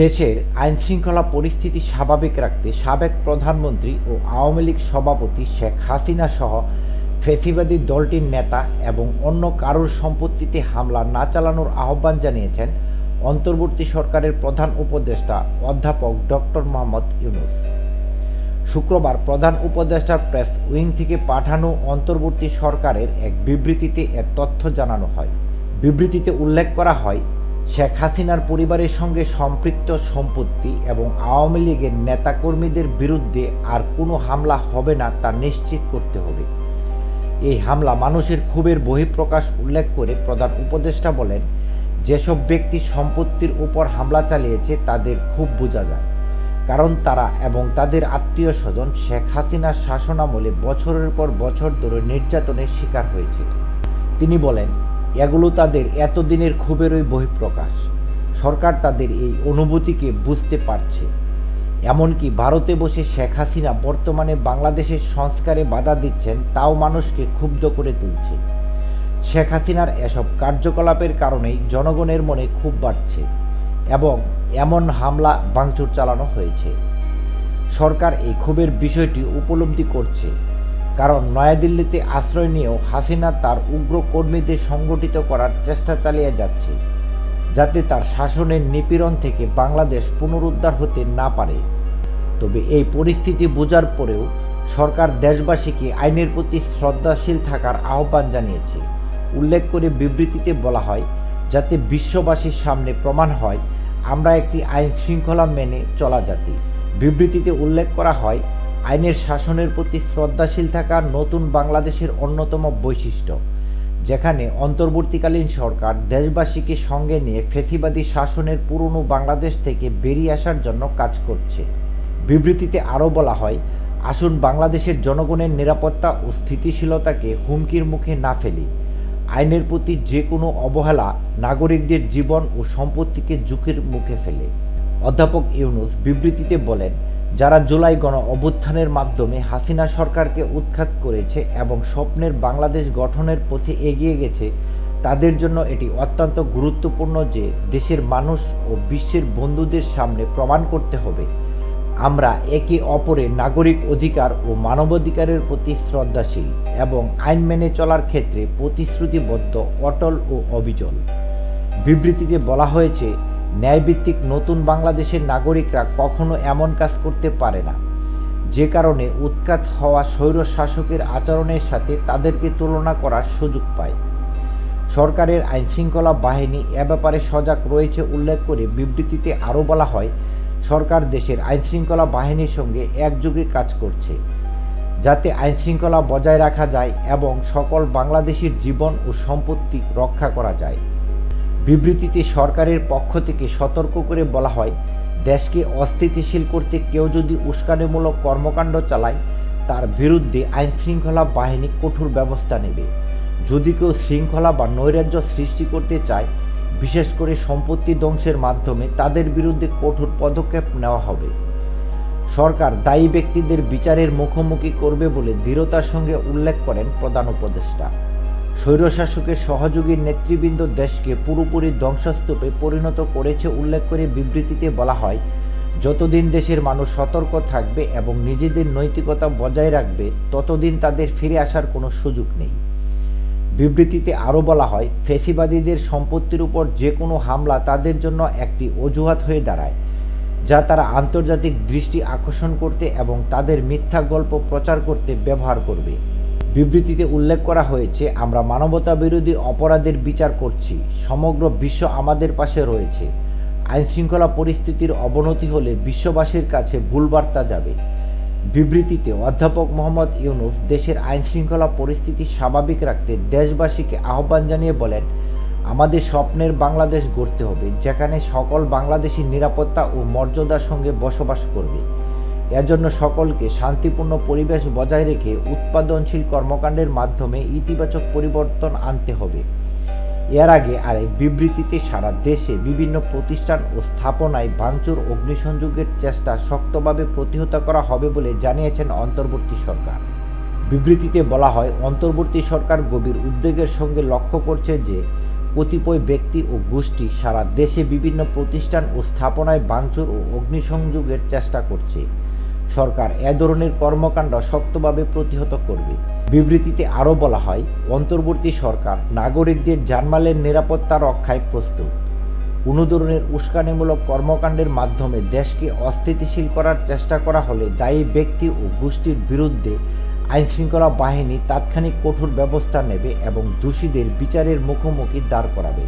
দেশের আইনশৃঙ্খলা পরিস্থিতি স্বাভাবিক রাখতে সাবেক প্রধানমন্ত্রী ও আওয়ামী লীগ সভাপতি শেখ হাসিনা সহ ফ্যাসিবাদী দলটির নেতা এবং অন্য কারোর সম্পত্তিতে হামলা না চালানোর আহ্বান জানিয়েছেন অন্তর্বর্তী সরকারের প্রধান উপদেষ্টা অধ্যাপক ডক্টর মোহাম্মদ ইউনূস। শুক্রবার প্রধান উপদেষ্টার প্রেস উইং থেকে পাঠানো অন্তর্বর্তী সরকারের এক বিবৃতিতে এর তথ্য জানানো হয়। বিবৃতিতে উল্লেখ করা হয়, শেখ হাসিনার পরিবারের সঙ্গে সম্পৃক্ত সম্পত্তি এবং আওয়ামী লীগের নেতাকর্মীদের বিরুদ্ধে আর কোনো হামলা হবে না তা নিশ্চিত করতে হবে। এই হামলা মানুষের ক্ষোভের বহিঃপ্রকাশ উল্লেখ করে প্রধান উপদেষ্টা বলেন, যেসব ব্যক্তি সম্পত্তির উপর হামলা চালিয়েছে তাদের ক্ষোভ বোঝা যায়, কারণ তারা এবং তাদের আত্মীয় স্বজন শেখ হাসিনার শাসনামলে বছরের পর বছর ধরে নির্যাতনের শিকার হয়েছে। তিনি বলেন, এগুলো তাদের এতদিনের ক্ষোভেরই বহিঃপ্রকাশ। সরকার তাদের এই অনুভূতিকে বুঝতে পারছে। এমনকি ভারতে বসে শেখ হাসিনা বর্তমানে বাংলাদেশের সংস্কারে বাধা দিচ্ছেন, তাও মানুষকে ক্ষুব্ধ করে তুলছে। শেখ হাসিনার এসব কার্যকলাপের কারণেই জনগণের মনে ক্ষোভ বাড়ছে এবং এমন হামলা ভাঙচুর চালানো হয়েছে। সরকার এই ক্ষোভের বিষয়টি উপলব্ধি করছে, কারণ নয়াদিল্লিতে আশ্রয় নিয়েও হাসিনা তার উগ্র কর্মীদের সংগঠিত করার চেষ্টা চালিয়ে যাচ্ছে, যাতে তার শাসনের নিপীড়ন থেকে বাংলাদেশ পুনরুদ্ধার হতে না পারে। তবে এই পরিস্থিতি বোঝার পরেও সরকার দেশবাসীকে আইনের প্রতি শ্রদ্ধাশীল থাকার আহ্বান জানিয়েছে। উল্লেখ করে বিবৃতিতে বলা হয়, যাতে বিশ্ববাসীর সামনে প্রমাণ হয় আমরা একটি আইন শৃঙ্খলা মেনে চলা জাতি। বিবৃতিতে উল্লেখ করা হয়, আইনের শাসনের প্রতি শ্রদ্ধাশীল থাকা নতুন বাংলাদেশের অন্যতম বৈশিষ্ট্য, যেখানে অন্তর্বর্তীকালীন সরকার দেশবাসীকে সঙ্গে নিয়ে ফ্যাসিবাদী শাসনের পুরনো বাংলাদেশ থেকে বেরিয়ে আসার জন্য কাজ করছে। বিবৃতিতে আরও বলা হয়, আসুন বাংলাদেশের জনগণের নিরাপত্তা ও স্থিতিশীলতাকে হুমকির মুখে না ফেলি। আইনের প্রতি যে কোনো অবহেলা নাগরিকদের জীবন ও সম্পত্তিকে ঝুঁকির মুখে ফেলে। অধ্যাপক ইউনূস বিবৃতিতে বলেন, যারা জুলাই গণ অভ্যুত্থানের মাধ্যমে হাসিনা সরকারকে উৎখাত করেছে এবং স্বপ্নের বাংলাদেশ গঠনের পথে এগিয়ে গেছে, তাদের জন্য এটি অত্যন্ত গুরুত্বপূর্ণ যে দেশের মানুষ ও বিশ্বের বন্ধুদের সামনে প্রমাণ করতে হবে আমরা একে অপরের নাগরিক অধিকার ও মানবাধিকারের প্রতি শ্রদ্ধাশীল এবং আইন মেনে চলার ক্ষেত্রে প্রতিশ্রুতিবদ্ধ, অটল ও অবিচল। বিবৃতিতে বলা হয়েছে, ন্যায়ভিত্তিক নতুন বাংলাদেশের নাগরিকরা কখনো এমন কাজ করতে পারে না, যে কারণে উৎখাত হওয়া স্বৈর শাসকের আচরণের সাথে তাদেরকে তুলনা করার সুযোগ পায়। সরকারের আইনশৃঙ্খলা বাহিনী এ ব্যাপারে সজাগ রয়েছে উল্লেখ করে বিবৃতিতে আরও বলা হয়, সরকার দেশের আইনশৃঙ্খলা বাহিনীর সঙ্গে একযোগে কাজ করছে, যাতে আইনশৃঙ্খলা বজায় রাখা যায় এবং সকল বাংলাদেশির জীবন ও সম্পত্তি রক্ষা করা যায়। বিবৃতিতে সরকারের পক্ষ থেকে সতর্ক করে বলা হয়, দেশকে অস্থিতিশীল করতে কেউ যদি উস্কানিমূলক কর্মকাণ্ড চালায়, তার বিরুদ্ধে আইনশৃঙ্খলা বাহিনী কঠোর ব্যবস্থা নেবে। যদি কেউ শৃঙ্খলা বা নৈরাজ্য সৃষ্টি করতে চায়, বিশেষ করে সম্পত্তি ধ্বংসের মাধ্যমে, তাদের বিরুদ্ধে কঠোর পদক্ষেপ নেওয়া হবে। সরকার দায়ী ব্যক্তিদের বিচারের মুখোমুখি করবে বলে দৃঢ়তার সঙ্গে উল্লেখ করেন প্রধান উপদেষ্টা। স্বৈরশাসকের সহযোগী নেতৃবৃন্দ দেশকে পুরোপুরি ধ্বংসস্তূপে পরিণত করেছে উল্লেখ করে বিবৃতিতে বলা হয়, যতদিন দেশের মানুষ সতর্ক থাকবে এবং নিজেদের নৈতিকতা বজায় রাখবে, ততদিন তাদের ফিরে আসার কোনো সুযোগ নেই। বিবৃতিতে আরও বলা হয়, ফ্যাসিবাদীদের সম্পত্তির উপর যে কোনো হামলা তাদের জন্য একটি অজুহাত হয়ে দাঁড়ায়, যা তারা আন্তর্জাতিক দৃষ্টি আকর্ষণ করতে এবং তাদের মিথ্যা গল্প প্রচার করতে ব্যবহার করবে। বিবৃতিতে উল্লেখ করা হয়েছে, আমরা মানবতা বিরোধী অপরাধের বিচার করছি, সমগ্র বিশ্ব আমাদের পাশে রয়েছে। আইনশৃঙ্খলা পরিস্থিতির অবনতি হলে বিশ্ববাসীর কাছে ভুল বার্তা যাবে। বিবৃতিতে অধ্যাপক মোহাম্মদ ইউনূস দেশের আইনশৃঙ্খলা পরিস্থিতি স্বাভাবিক রাখতে দেশবাসীকে আহ্বান জানিয়ে বলেন, আমাদের স্বপ্নের বাংলাদেশ গড়তে হবে, যেখানে সকল বাংলাদেশী নিরাপত্তা ও মর্যাদার সঙ্গে বসবাস করবে। এজন্য সকলকে শান্তিপূর্ণ পরিবেশ বজায় রেখে উৎপাদনশীল কর্মকাণ্ডের মাধ্যমে ইতিবাচক পরিবর্তন আনতে হবে। এর আগে আরেক বিবৃতিতে সারা দেশে বিভিন্ন প্রতিষ্ঠান ও স্থাপনায় ভাঙচুর, অগ্নিসংযোগের চেষ্টা শক্তভাবে প্রতিহত করা হবে বলে জানিয়েছেন অন্তর্বর্তী সরকার। বিবৃতিতে বলা হয়, অন্তর্বর্তী সরকার গভীর উদ্বেগের সঙ্গে লক্ষ্য করছে যে কতিপয় ব্যক্তি ও গোষ্ঠী সারা দেশে বিভিন্ন প্রতিষ্ঠান ও স্থাপনায় ভাঙচুর ও অগ্নিসংযোগের চেষ্টা করছে। সরকার এ ধরনের কর্মকাণ্ড শক্তভাবে প্রতিহত করবে। বিবৃতিতে আরও বলা হয়, অন্তর্বর্তী সরকার নাগরিকদের জানমালের নিরাপত্তা রক্ষায় প্রস্তুত। কোনো ধরনের উস্কানিমূলক কর্মকাণ্ডের মাধ্যমে দেশকে অস্থিতিশীল করার চেষ্টা করা হলে দায়ী ব্যক্তি ও গোষ্ঠীর বিরুদ্ধে আইনশৃঙ্খলা বাহিনী তাৎক্ষণিক কঠোর ব্যবস্থা নেবে এবং দোষীদের বিচারের মুখোমুখি দাঁড় করাবে।